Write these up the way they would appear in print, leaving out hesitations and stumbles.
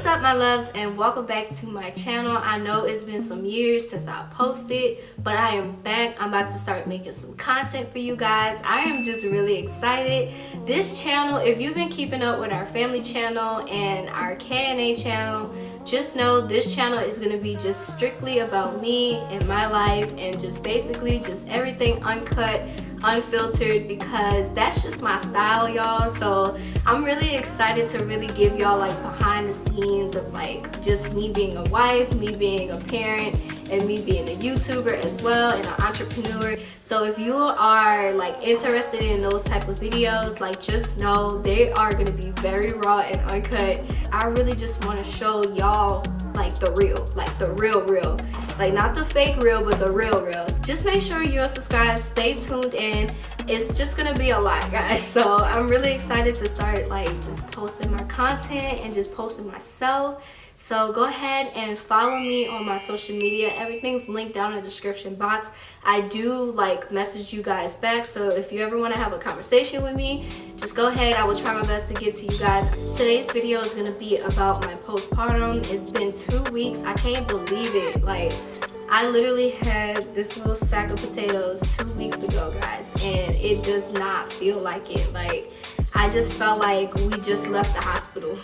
up, my loves, and welcome back to my channel. I know it's been some years since I posted, but I am back. I'm about to start making some content for you guys. I am just really excited. This channel, if you've been keeping up with our family channel and our K&A channel, just know this channel is going to be just strictly about me and my life, and just basically just everything uncut, unfiltered, because that's just my style, y'all. So I'm really excited to really give y'all like behind the scenes of like just me being a wife, me being a parent, and me being a YouTuber as well, and an entrepreneur. So if you are like interested in those type of videos, like just know they are going to be very raw and uncut. I really just want to show y'all like the real, like not the fake real, but the real. Just make sure you're subscribed, stay tuned in. It's just gonna be a lot, guys. So I'm really excited to start like just posting my content and just posting myself. So go ahead and follow me on my social media. Everything's linked down in the description box. I do like message you guys back, so if you ever want to have a conversation with me, just go ahead. I will try my best to get to you guys. Today's video is going to be about my postpartum. It's been 2 weeks. I can't believe it. Like, I literally had this little sack of potatoes 2 weeks ago, guys, and it does not feel like it. Like, I just felt like we just left the hospital.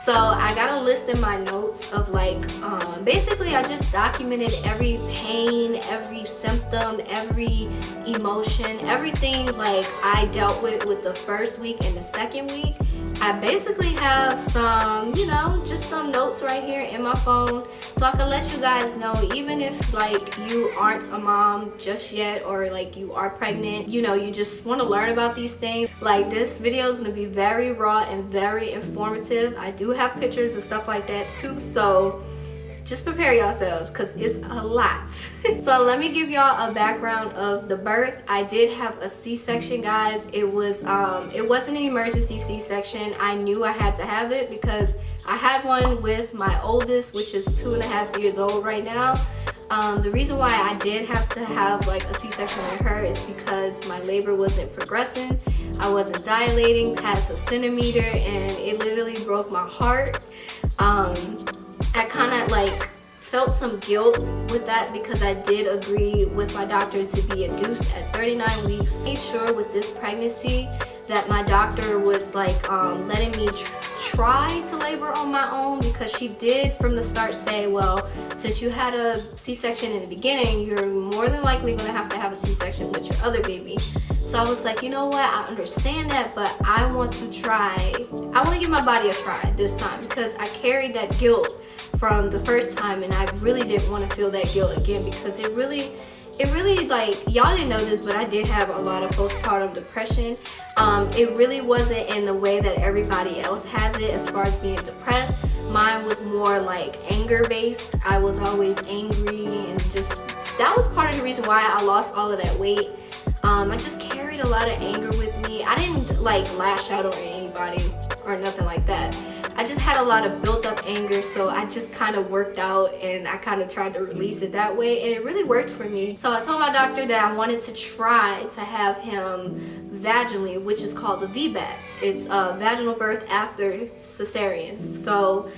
So I got a list in my notes of like, basically I just documented every pain, every symptom, every emotion, everything like I dealt with the first week and the second week. I basically have some, you know, just some notes right here in my phone, so I can let you guys know, even if like you aren't a mom just yet, or like you are pregnant, you know, you just want to learn about these things. Like, this video is going to be very raw and very informative. I do have pictures and stuff like that too, so just prepare yourselves because it's a lot. So let me give y'all a background of the birth. I did have a C-section, guys. It wasn't an emergency C-section. I knew I had to have it because I had one with my oldest, which is 2.5 years old right now. The reason why I did have to have like a C-section with her is because my labor wasn't progressing. I wasn't dilating past a centimeter, and it literally broke my heart. I kind of like felt some guilt with that because I did agree with my doctor to be induced at 39 weeks. Made sure with this pregnancy that my doctor was like letting me try to labor on my own, because she did from the start say, well, since you had a C-section in the beginning, you're more than likely going to have a C-section with your other baby. So I was like, you know what, I understand that, but I want to try. I want to give my body a try this time, because I carried that guilt from the first time, and I really didn't want to feel that guilt again, because it really like, y'all didn't know this, but I did have a lot of postpartum depression. It really wasn't in the way that everybody else has it as far as being depressed. Mine was more like anger based. I was always angry, and just that was part of the reason why I lost all of that weight. I just carried a lot of anger with me. I didn't like lash out on anybody or nothing like that. I just had a lot of built up anger, so I just kind of worked out, and I kind of tried to release it that way, and it really worked for me. So I told my doctor that I wanted to try to have him vaginally, which is called the VBAC. It's vaginal birth after cesareans. So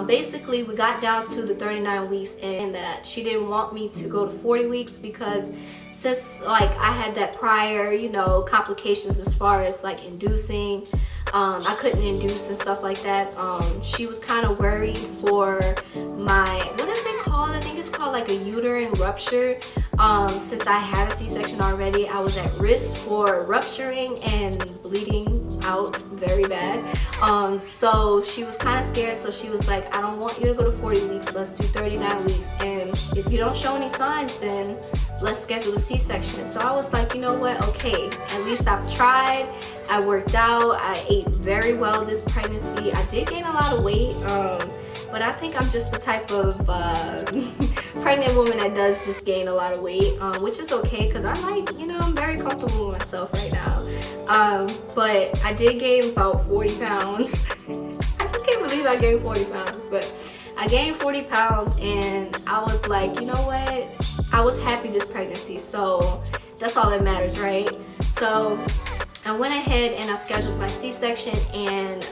basically we got down to the 39 weeks, and that she didn't want me to go to 40 weeks because since like I had that prior, you know, complications as far as like inducing, I couldn't induce and stuff like that. She was kind of worried for my, what is it called? I think it's called like a uterine rupture. Since I had a C-section already, I was at risk for rupturing and bleeding out very bad. So she was kind of scared, so she was like, I don't want you to go to 40 weeks, let's do 39 weeks, and if you don't show any signs, then let's schedule a C-section. So I was like, you know what, okay, at least I've tried. I worked out, I ate very well this pregnancy. I did gain a lot of weight, but I think I'm just the type of pregnant woman that does just gain a lot of weight, which is okay, because I like, you know, I'm very comfortable with myself right now. But I did gain about 40 pounds. I just can't believe I gained 40 pounds, but I gained 40 pounds, and I was like, you know what, I was happy this pregnancy, so that's all that matters, right? So I went ahead and I scheduled my C-section, and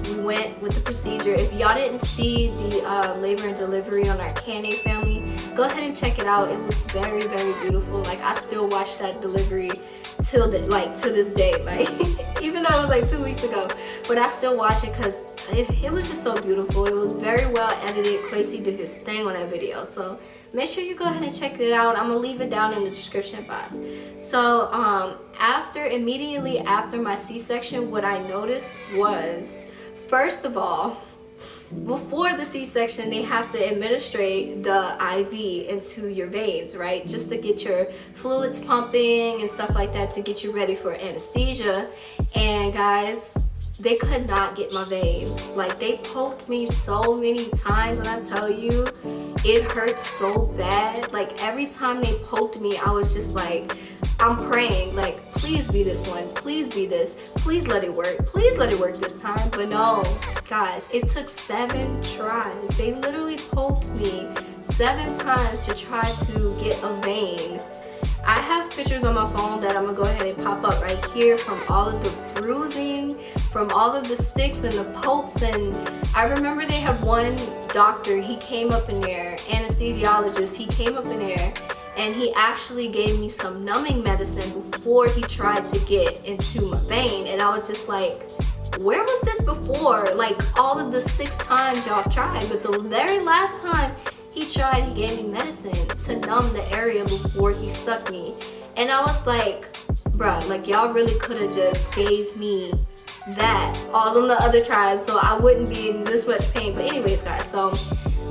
we went with the procedure. If y'all didn't see the labor and delivery on our Kanye family, go ahead and check it out. It was very, very beautiful. Like, I still watch that delivery till to this day, like even though it was like 2 weeks ago, but I still watch it because it was just so beautiful. It was very well edited. Quasi did his thing on that video, so make sure you go ahead and check it out. I'm gonna leave it down in the description box. So immediately after my C-section, what I noticed was, first of all, before the C-section, they have to administrate the IV into your veins, right? Just to get your fluids pumping and stuff like that, to get you ready for anesthesia. And guys, they could not get my vein. Like, they poked me so many times, and I tell you, it hurt so bad. Like, every time they poked me, I was just like, I'm praying, like, please be this one, please be this, please let it work, please let it work this time. But no, guys, it took 7 tries. They literally poked me 7 times to try to get a vein. I have pictures on my phone that I'm gonna go ahead and pop up right here from all of the bruising, from all of the sticks and the pokes. And I remember they had one doctor, he came up in there, anesthesiologist, he came up in there and he actually gave me some numbing medicine before he tried to get into my vein. And I was just like, where was this before? Like, all of the 6 times y'all tried, but the very last time he tried, he gave me medicine to numb the area before he stuck me. And I was like, bruh, like, y'all really could have just gave me that all of the other tries so I wouldn't be in this much pain. But anyways, guys, so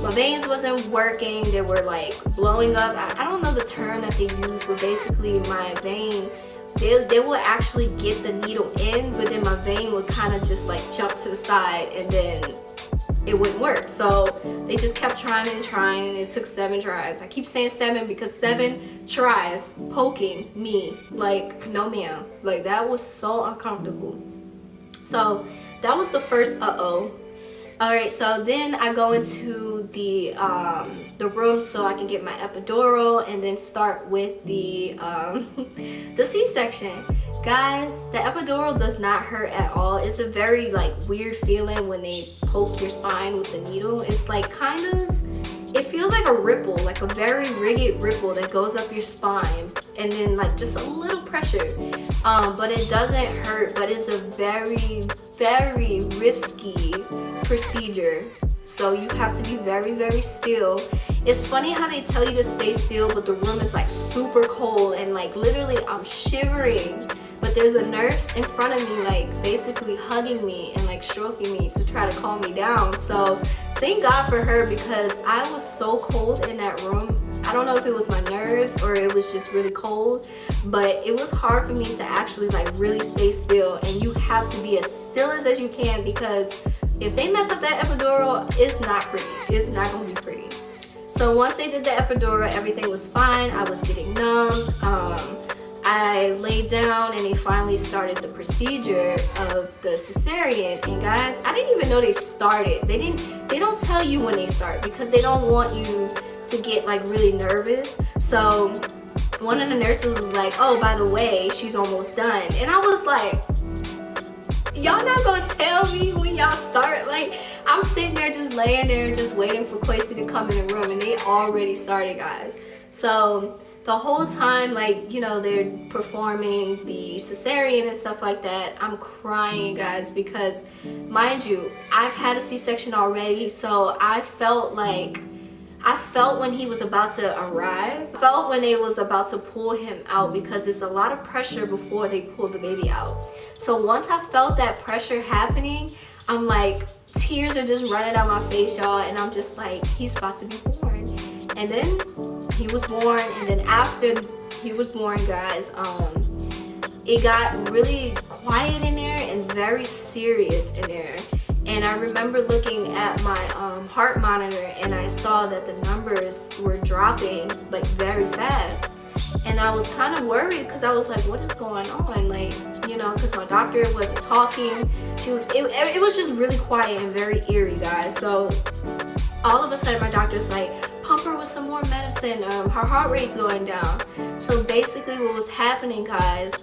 my veins wasn't working. They were like blowing up. I don't know the term that they use, but basically my vein, they would actually get the needle in, but then my vein would kind of just like jump to the side, and then it wouldn't work. So they just kept trying and trying, and it took 7 tries. I keep saying 7 because 7 tries poking me. Like, no ma'am. Like, that was so uncomfortable. So that was the first Alright, so then I go into the room so I can get my epidural and then start with the C-section. Guys, the epidural does not hurt at all. It's a very like weird feeling when they poke your spine with the needle. It's like kind of, it feels like a ripple, like a very rigid ripple that goes up your spine, and then like just a little pressure. But it doesn't hurt, but it's a very, very risky procedure. So you have to be very, very still. It's funny how they tell you to stay still, but the room is like super cold, and like literally I'm shivering. But there's a nurse in front of me, like basically hugging me and like stroking me to try to calm me down. So thank God for her, because I was so cold in that room. I don't know if it was my nerves or it was just really cold, but it was hard for me to actually like really stay still. And you have to be as still as you can, because if they mess up that epidural, it's not pretty. It's not gonna be pretty. So once they did the epidural, everything was fine. I was getting numbed. I laid down, and they finally started the procedure of the cesarean. And guys, I didn't even know they started. They don't tell you when they start, because they don't want you to get like really nervous. So one of the nurses was like, oh, by the way, she's almost done. And I was like, y'all not gonna tell me when y'all start? Like, I'm sitting there just laying there just waiting for Quasi to come in the room, and they already started, guys. So the whole time, like, you know, they're performing the cesarean and stuff like that, I'm crying, guys, because mind you, I've had a C-section already. So I felt when he was about to arrive, I felt when they was about to pull him out, because it's a lot of pressure before they pull the baby out. So once I felt that pressure happening, I'm like, tears are just running down my face, y'all, and I'm just like, he's about to be born. And then he was born, and then after he was born, guys, it got really quiet in there and very serious in there. And I remember looking at my heart monitor, and I saw that the numbers were dropping like very fast. And I was kind of worried, because I was like, what is going on? Like, you know, because my doctor wasn't talking. It was just really quiet and very eerie, guys. So all of a sudden my doctor's like, pump her with some more medicine. Her heart rate's going down. So basically what was happening, guys,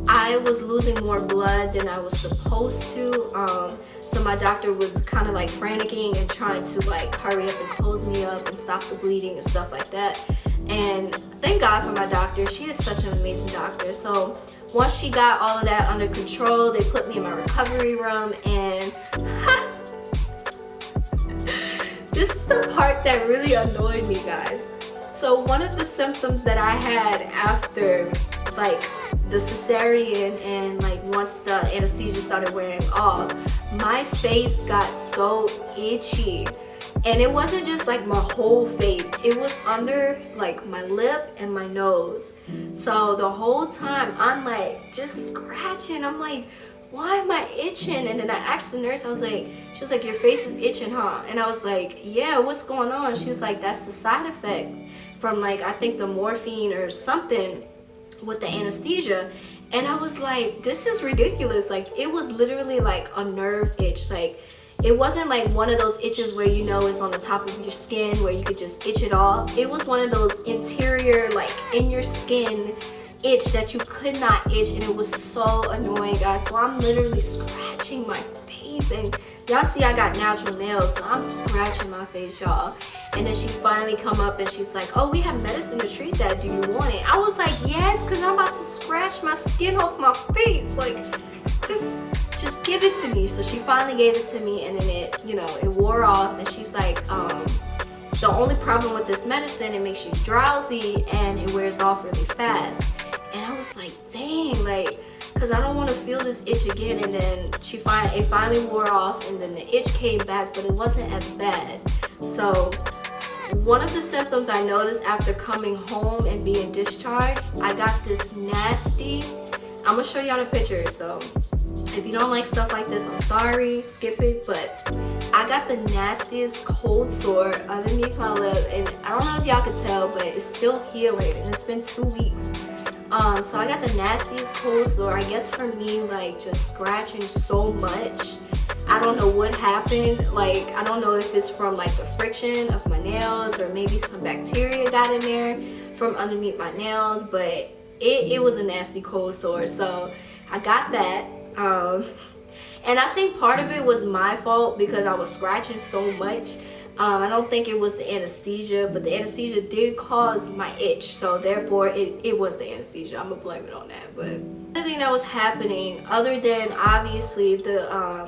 I was losing more blood than I was supposed to. so my doctor was kind of like franticking and trying to like hurry up and close me up and stop the bleeding and stuff like that. And thank God for my doctor. She is such an amazing doctor. So once she got all of that under control, they put me in my recovery room, and this is the part that really annoyed me, guys. So one of the symptoms that I had after like the cesarean and like once the anesthesia started wearing off, my face got so itchy. And it wasn't just like my whole face, it was under like my lip and my nose. So the whole time I'm like just scratching. I'm like, why am I itching? And then I asked the nurse, she was like, your face is itching, huh? And I was like, yeah, what's going on? She was like, that's the side effect from like, I think the morphine or something with the anesthesia. And I was like, this is ridiculous. Like, it was literally like a nerve itch. Like, it wasn't like one of those itches where you know it's on the top of your skin where you could just itch it off. It was one of those interior, like in your skin itch that you could not itch, and it was so annoying, guys. So I'm literally scratching my face, and y'all see I got natural nails, so I'm scratching my face, y'all. And then she finally come up and she's like, oh, we have medicine to treat that, do you want it? I was like, yes, because I'm about to scratch my skin off my face. Like, just give it to me. So she finally gave it to me, and then it wore off. And she's like, the only problem with this medicine, it makes you drowsy and it wears off really fast. And I was like, dang, like, because I don't want to feel this itch again. And then it finally wore off, and then the itch came back, but it wasn't as bad. So one of the symptoms I noticed after coming home and being discharged, I got this nasty, I'm gonna show y'all the picture. So if you don't like stuff like this, I'm sorry, skip it. But I got the nastiest cold sore underneath my lip, and I don't know if y'all can tell, but it's still healing, and it's been 2 weeks. So I got the nastiest cold sore. I guess for me, like, just scratching so much, I don't know what happened. Like, I don't know if it's from like the friction of my nails, or maybe some bacteria got in there from underneath my nails, but it was a nasty cold sore. So I got that. And I think part of it was my fault because I was scratching so much. I don't think it was the anesthesia, but the anesthesia did cause my itch, so therefore it was the anesthesia. I'm gonna blame it on that. But the thing that was happening, other than obviously the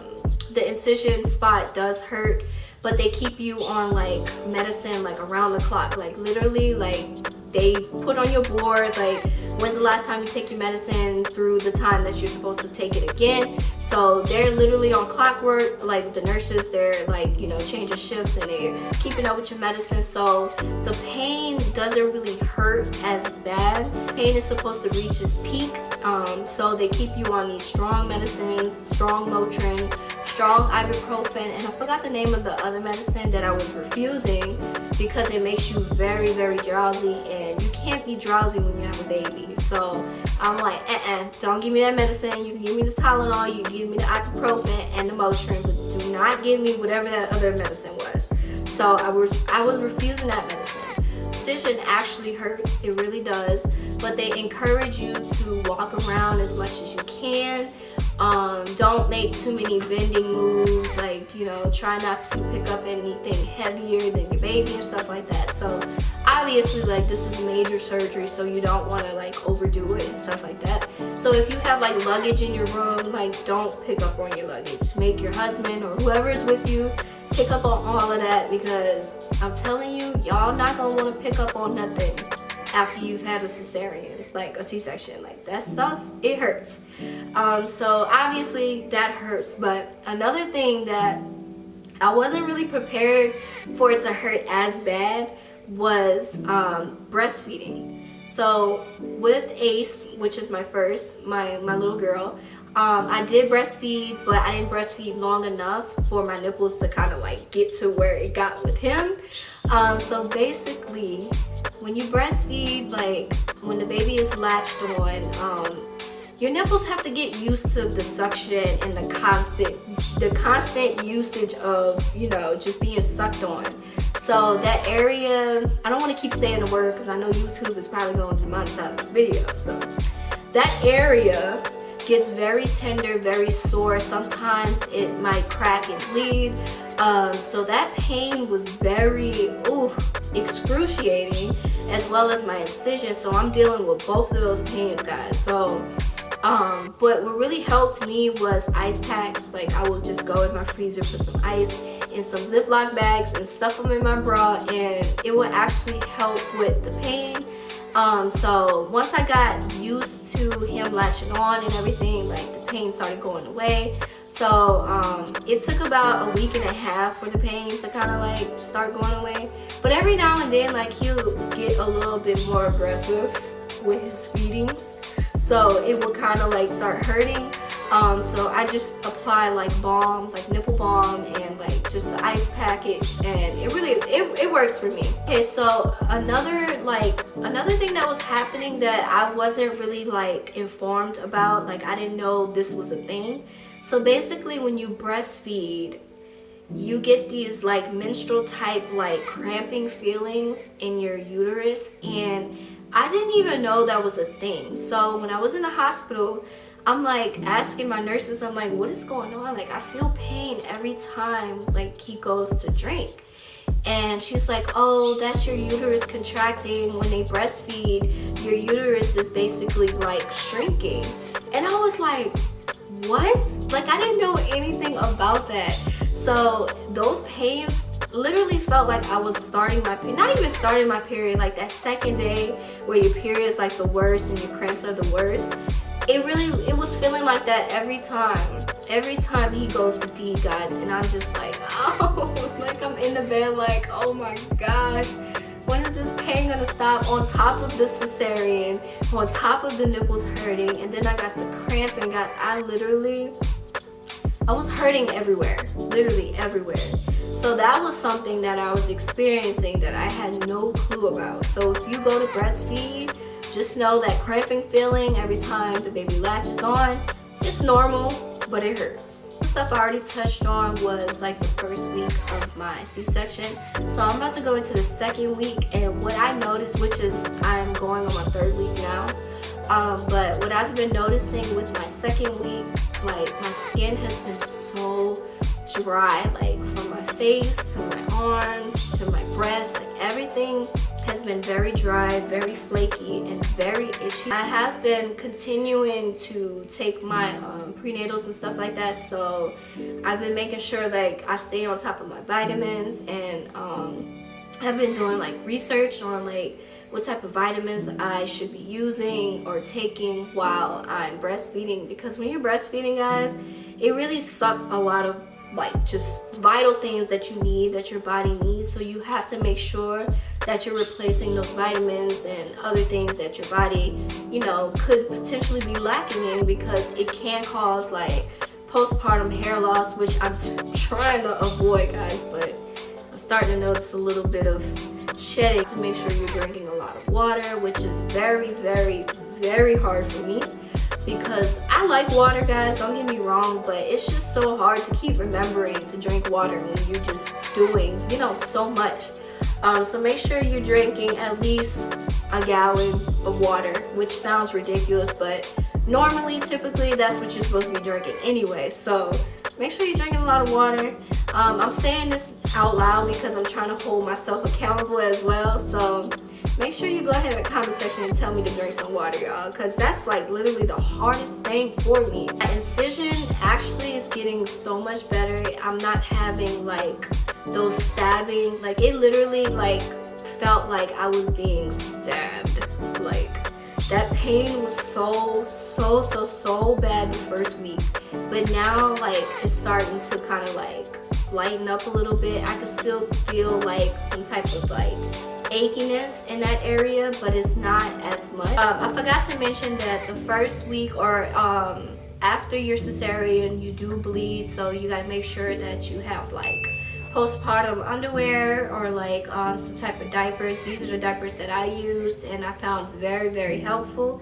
incision spot does hurt, but they keep you on like medicine like around the clock. Like, literally, like, they put on your board like, when's the last time you take your medicine through the time that you're supposed to take it again. So they're literally on clockwork. Like, the nurses, they're like, changing shifts, and they're keeping up with your medicine. So the pain doesn't really hurt as bad. Pain is supposed to reach its peak. So they keep you on these strong medicines, strong Motrin, strong ibuprofen, and I forgot the name of the other medicine that I was refusing because it makes you very, very drowsy, and you can't be drowsy when you have a baby. So I'm like, don't give me that medicine. You can give me the Tylenol, you can give me the ibuprofen and the Motrin, but do not give me whatever that other medicine was. So I was refusing that medicine. Incision actually hurts, it really does, but they encourage you to walk around as much as you can. Don't make too many bending moves, like, try not to pick up anything heavier than your baby and stuff like that. So obviously, like, this is major surgery, so you don't want to like overdo it and stuff like that. So if you have like luggage in your room, like, don't pick up on your luggage. Make your husband or whoever is with you pick up on all of that, because I'm telling you, y'all not gonna want to pick up on nothing after you've had a cesarean, like a C-section. Like, that stuff, it hurts. So obviously that hurts. But another thing that I wasn't really prepared for it to hurt as bad was breastfeeding. So with Ace, which is my little girl, I did breastfeed, but I didn't breastfeed long enough for my nipples to kind of like get to where it got with him. So basically, when you breastfeed, like when the baby is latched on, your nipples have to get used to the suction and the constant usage of, just being sucked on. So that area, I don't want to keep saying the word because I know YouTube is probably going to demonetize the video. So that area gets very tender, very sore. Sometimes it might crack and bleed. So that pain was very excruciating, as well as my incision. So I'm dealing with both of those pains, guys. So but what really helped me was ice packs. Like, I would just go in my freezer, put some ice in some Ziploc bags and stuff them in my bra, and it would actually help with the pain. So once I got used to him latching on and everything, like, the pain started going away. So it took about a week and a half for the pain to kind of like start going away. But every now and then, like, he'll get a little bit more aggressive with his feedings. So it will kind of like start hurting. So I just apply like balm, like nipple balm, and like just the ice packets, and it works for me. Okay, so another thing that was happening that I wasn't really like informed about, like, I didn't know this was a thing. So basically, when you breastfeed, you get these like menstrual type like cramping feelings in your uterus, and I didn't even know that was a thing. So when I was in the hospital, I'm like asking my nurses, I'm like, what is going on? Like, I feel pain every time like he goes to drink. And she's like, oh, that's your uterus contracting. When they breastfeed, your uterus is basically like shrinking. And I was like, what? Like, I didn't know anything about that. So those pains literally felt like I was starting my period, not even starting my period, like that second day where your period is like the worst and your cramps are the worst. It was feeling like that every time he goes to feed, guys. And I'm just like, oh, like I'm in the bed like, oh my gosh, when is this pain gonna stop? On top of the cesarean, on top of the nipples hurting, and then I got the cramping, guys. I was hurting everywhere, literally everywhere. So that was something that I was experiencing that I had no clue about. So if you go to breastfeed, just know that cramping feeling every time the baby latches on, it's normal, but it hurts. The stuff I already touched on was like the first week of my C-section. So I'm about to go into the second week, and what I noticed, which is I'm going on my third week now, but what I've been noticing with my second week, like, my skin has been so dry, like from my face to my arms to my breasts, like everything has been very dry, very flaky, and very itchy. I have been continuing to take my prenatals and stuff like that, so I've been making sure like I stay on top of my vitamins, and I've been doing like research on like what type of vitamins I should be using or taking while I'm breastfeeding, because when you're breastfeeding, guys, it really sucks a lot of like just vital things that you need, that your body needs. So you have to make sure that you're replacing those vitamins and other things that your body, you know, could potentially be lacking in, because it can cause like postpartum hair loss, which I'm trying to avoid, guys, but I'm starting to notice a little bit of shedding. To make sure you're drinking a lot of water, which is very, very, very hard for me, because I like water, guys, don't get me wrong, but it's just so hard to keep remembering to drink water when you're just doing, you know, so much. So make sure you're drinking at least a gallon of water, which sounds ridiculous, but normally, typically, that's what you're supposed to be drinking anyway. So make sure you're drinking a lot of water. I'm saying this out loud because I'm trying to hold myself accountable as well. So make sure you go ahead in the comment section and tell me to drink some water, y'all, because that's like literally the hardest thing for me. My incision actually is getting so much better. I'm not having like those stabbing, like it literally like felt like I was being stabbed. Like that pain was so bad the first week, but now like it's starting to kind of like lighten up a little bit. I can still feel like some type of like achiness in that area, but it's not as much. I forgot to mention that the first week or after your cesarean, you do bleed, so you gotta make sure that you have like postpartum underwear or like some type of diapers. These are the diapers that I used and I found very, very helpful.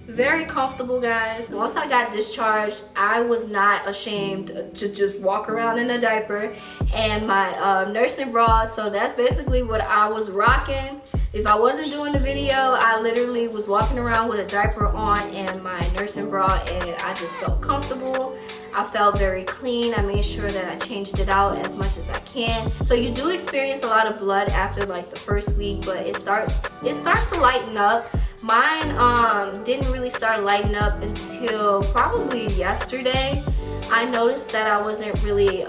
Very comfortable, guys. Once I got discharged, I was not ashamed to just walk around in a diaper and my nursing bra. So that's basically what I was rocking. If I wasn't doing the video, I literally was walking around with a diaper on and my nursing bra, and I just felt comfortable. I felt very clean. I made sure that I changed it out as much as I can. So you do experience a lot of blood after like the first week, but it starts to lighten up. Mine didn't really start lighting up until probably yesterday. I noticed that I wasn't really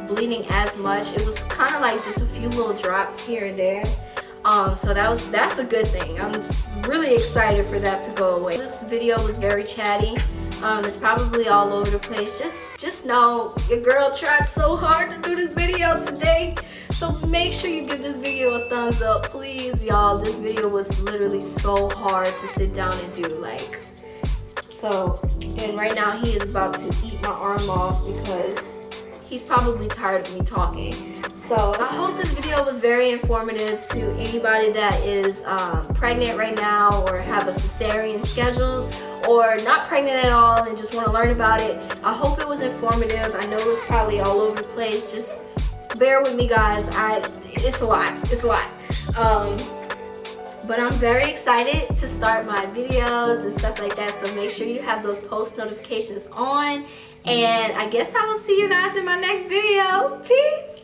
bleeding as much. It was kind of like just a few little drops here and there. So that's a good thing. I'm just really excited for that to go away. This video was very chatty. It's probably all over the place. Just know your girl tried so hard to do this video today. So make sure you give this video a thumbs up, please, y'all. This video was literally so hard to sit down and do, like. So, and right now he is about to eat my arm off because he's probably tired of me talking. So I hope this video was very informative to anybody that is pregnant right now or have a cesarean scheduled, or not pregnant at all and just want to learn about it. I hope it was informative. I know it was probably all over the place. Just bear with me, guys. It's a lot. But I'm very excited to start my videos and stuff like that. So make sure you have those post notifications on. And I guess I will see you guys in my next video. Peace.